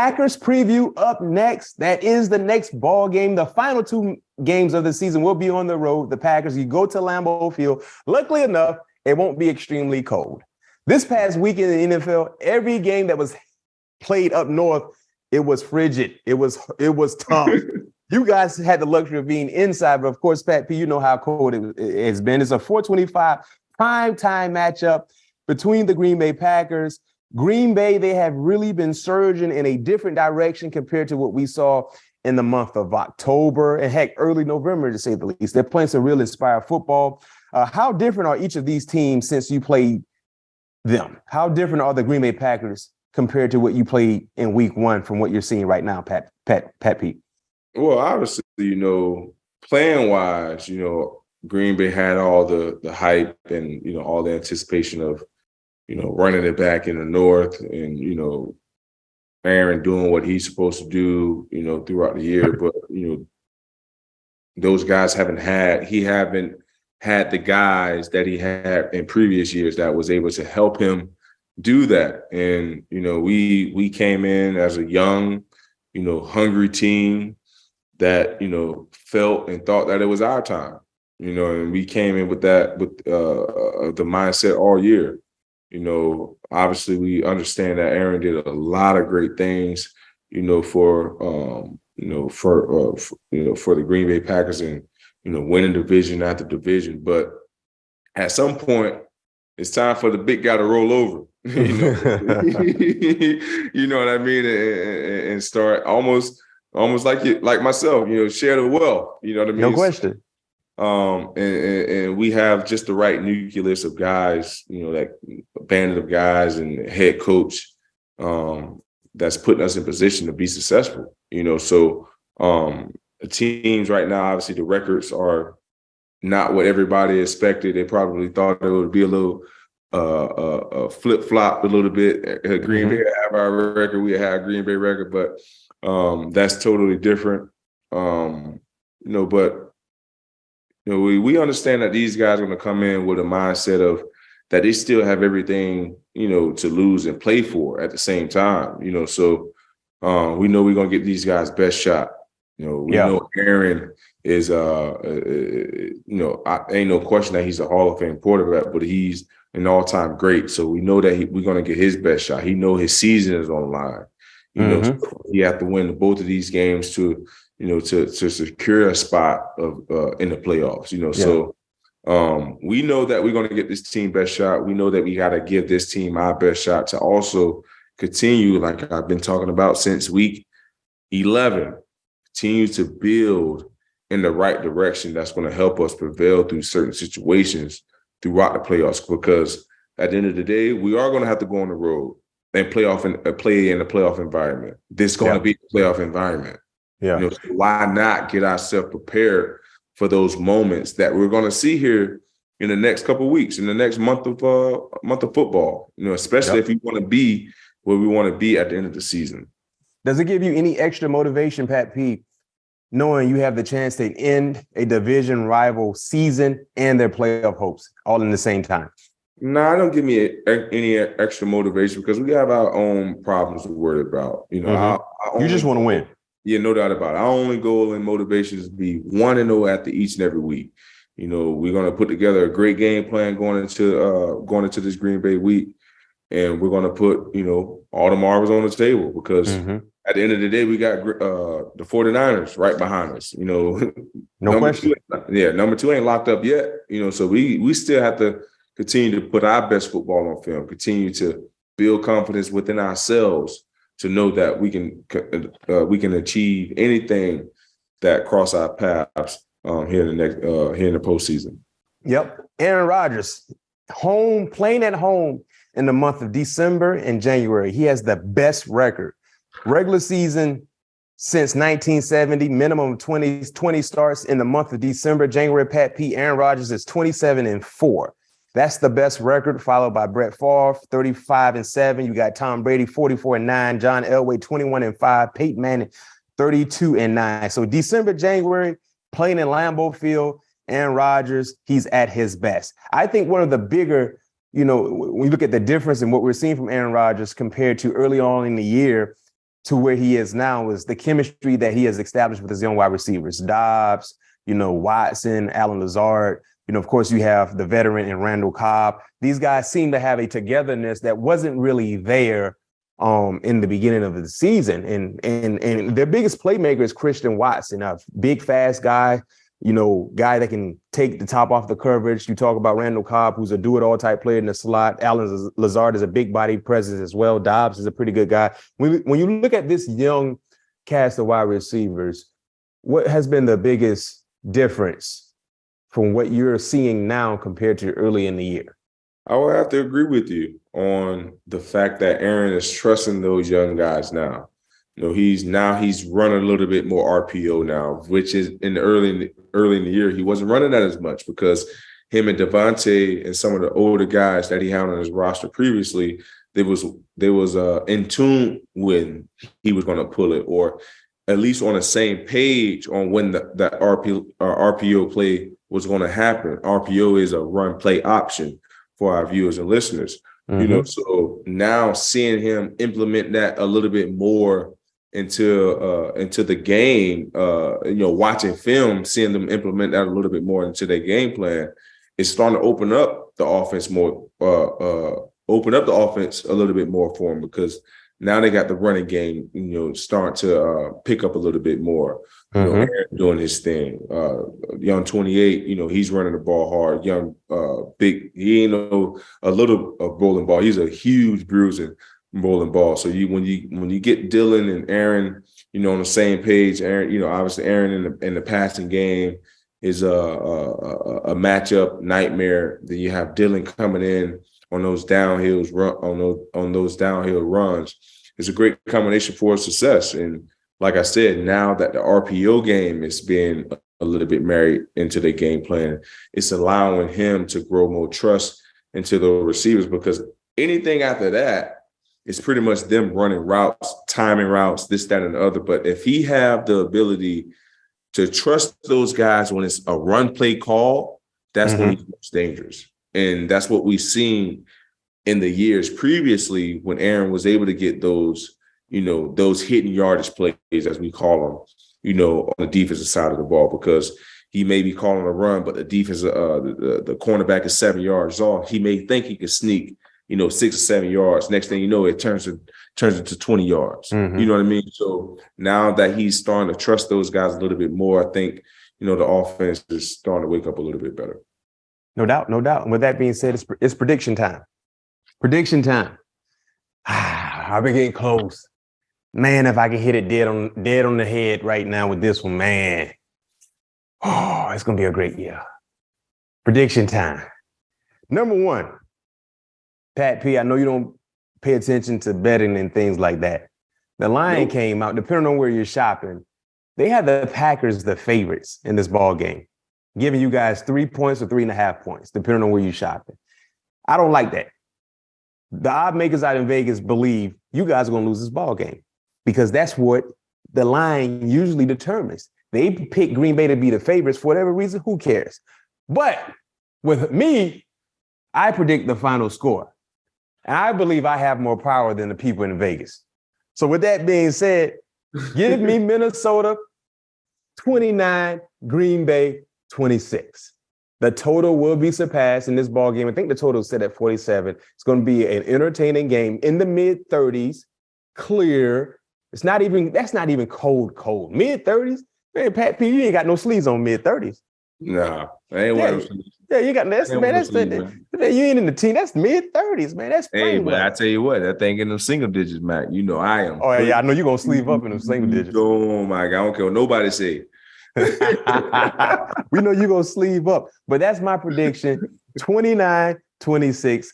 Packers preview up next. That is the next ball game. The final two games of the season will be on the road. The Packers, you go to Lambeau Field. Luckily enough, it won't be extremely cold. This past week in the NFL, every game that was played up north, it was frigid. It was tough. You guys had the luxury of being inside, but of course, Pat P, you know how cold it has been. It's a 4:25 primetime matchup between the Green Bay Packers. Green Bay, they have really been surging in a different direction compared to what we saw in the month of October and heck, early November, to say the least. They're playing some real inspired football. How different are each of these teams since you played them? How different are the Green Bay Packers compared to what you played in week one from what you're seeing right now, Pat P? Well, obviously, playing wise, Green Bay had all the hype and, all the anticipation of, running it back in the north and, Aaron doing what he's supposed to do, throughout the year. But, those guys haven't had the guys that he had in previous years that was able to help him do that. And, we came in as a young, hungry team that, felt and thought that it was our time, and we came in with that, with the mindset all year. Obviously we understand that Aaron did a lot of great things, for the Green Bay Packers and, winning division after division. But at some point, it's time for the big guy to roll over. You know what I mean? And start almost like myself, share the wealth. You know what I mean? No question. And we have just the right nucleus of guys, that band of guys and head coach that's putting us in position to be successful. So the teams right now, obviously the records are not what everybody expected. They probably thought it would be a little flip-flop a little bit. Green Bay have our record, we have Green Bay record, but that's totally different. But we understand that these guys are going to come in with a mindset of that they still have everything, to lose and play for at the same time, so we know we're going to get these guys best shot. We know Aaron is, ain't no question that he's a Hall of Fame quarterback, but he's an all-time great. So we know that we're going to get his best shot. He know his season is on the line. So he have to win both of these games to secure a spot of in the playoffs. So we know that we're going to get this team best shot. We know that we got to give this team our best shot to also continue, like I've been talking about since week 11, continue to build in the right direction that's going to help us prevail through certain situations throughout the playoffs. Because at the end of the day, we are going to have to go on the road and play in a playoff environment. This is going to be a playoff environment. So why not get ourselves prepared for those moments that we're going to see here in the next couple of weeks, in the next month of football, especially if you want to be where we want to be at the end of the season. Does it give you any extra motivation, Pat P, knowing you have the chance to end a division rival season and their playoff hopes all in the same time? No, it don't give me any extra motivation because we have our own problems to worry about. You just want to win. Yeah, no doubt about it. Our only goal and motivation is to be 1-0 after each and every week. We're going to put together a great game plan going into this Green Bay week, and we're going to put all the marbles on the table because at the end of the day, we got the 49ers right behind us. No question. Number 2 ain't locked up yet. So we still have to continue to put our best football on film, continue to build confidence within ourselves to know that we can achieve anything that cross our paths here in the postseason. Yep, Aaron Rodgers, playing at home in the month of December and January. He has the best record, regular season since 1970. Minimum of 20 starts in the month of December, January. Pat P. Aaron Rodgers is 27-4. That's the best record, followed by Brett Favre, 35-7. You got Tom Brady, 44-9. John Elway, 21-5. Peyton Manning, 32-9. So December, January, playing in Lambeau Field, Aaron Rodgers, he's at his best. I think one of the bigger, when you look at the difference in what we're seeing from Aaron Rodgers compared to early on in the year, to where he is now is the chemistry that he has established with his young wide receivers, Dobbs, Watson, Allen Lazard. Of course, you have the veteran in Randall Cobb. These guys seem to have a togetherness that wasn't really there in the beginning of the season. And their biggest playmaker is Christian Watson, a big, fast guy, guy that can take the top off the coverage. You talk about Randall Cobb, who's a do-it-all type player in the slot. Allen Lazard is a big body presence as well. Dobbs is a pretty good guy. When you look at this young cast of wide receivers, what has been the biggest difference from what you're seeing now compared to early in the year? I would have to agree with you on the fact that Aaron is trusting those young guys now. He's running a little bit more RPO now, which is early in the year, he wasn't running that as much because him and Devontae and some of the older guys that he had on his roster previously, they was in tune when he was going to pull it, or at least on the same page on when that RPO play was going to happen. RPO is a run play option for our viewers and listeners. Mm-hmm. So now seeing him implement that a little bit more into the game, watching film, seeing them implement that a little bit more into their game plan, it's starting to open up the offense a little bit more for them, because now they got the running game, starting to pick up a little bit more. Aaron doing his thing. Young 28, he's running the ball hard. Young, big, he ain't a little bowling ball. He's a huge bruising bowling ball. So when you get Dylan and Aaron, on the same page, Aaron, obviously Aaron in the passing game is a matchup nightmare. Then you have Dylan coming in on those downhill runs. It's a great combination for success. And like I said, now that the RPO game is being a little bit married into the game plan, it's allowing him to grow more trust into the receivers, because anything after that is pretty much them running routes, timing routes, this, that, and the other. But if he have the ability to trust those guys when it's a run play call, that's when he's most dangerous. And that's what we've seen in the years previously when Aaron was able to get those, those hidden yardage plays, as we call them, on the defensive side of the ball, because he may be calling a run, but the defense, the cornerback is 7 yards off. He may think he can sneak, 6 or 7 yards. Next thing you know, it turns into 20 yards. You know what I mean? So now that he's starting to trust those guys a little bit more, I think, the offense is starting to wake up a little bit better. No doubt. And with that being said, it's prediction time. Prediction time. I've been getting close. Man, if I can hit it dead on the head right now with this one, man. Oh, it's going to be a great year. Prediction time. Number one, Pat P, I know you don't pay attention to betting and things like that. The line came out, depending on where you're shopping, they had the Packers the favorites in this ball game, giving you guys 3 points or 3.5 points, depending on where you're shopping. I don't like that. The odd makers out in Vegas believe you guys are going to lose this ball game, because that's what the line usually determines. They pick Green Bay to be the favorites for whatever reason. Who cares? But with me, I predict the final score. And I believe I have more power than the people in Vegas. So with that being said, give me Minnesota 29, Green Bay 26. The total will be surpassed in this ball game. I think the total is set at 47. It's going to be an entertaining game in the mid-30s, clear. That's not even cold. Mid-30s? Man, Pat P, you ain't got no sleeves on mid-30s. Nah, I ain't wearing sleeves. Yeah, you got that's man. That's man. You ain't in the team. That's mid-30s, man. That's hey, but I tell you what, that thing in them single digits, Mac. I am. Oh yeah, I know you're gonna sleeve up in them single digits. Oh my God, I don't care what nobody say. We know you're gonna sleeve up, but that's my prediction: 29-26